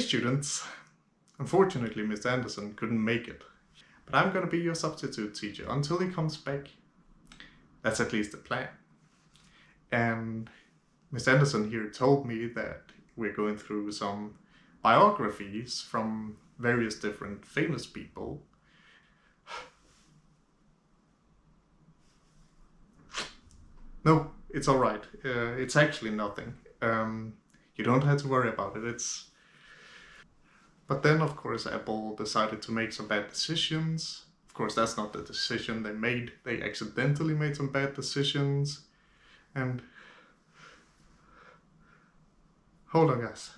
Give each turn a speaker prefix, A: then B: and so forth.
A: students. Unfortunately, Mr. Anderson couldn't make it. But I'm gonna be your substitute teacher until he comes back. That's at least the plan. And Mr. Anderson here told me that we're going through some biographies from various different famous people. No, it's alright. It's actually nothing. You don't have to worry about it. But then, of course, Apple decided to make some bad decisions. Of course, that's not the decision they made. They accidentally made some bad decisions. And hold on, guys.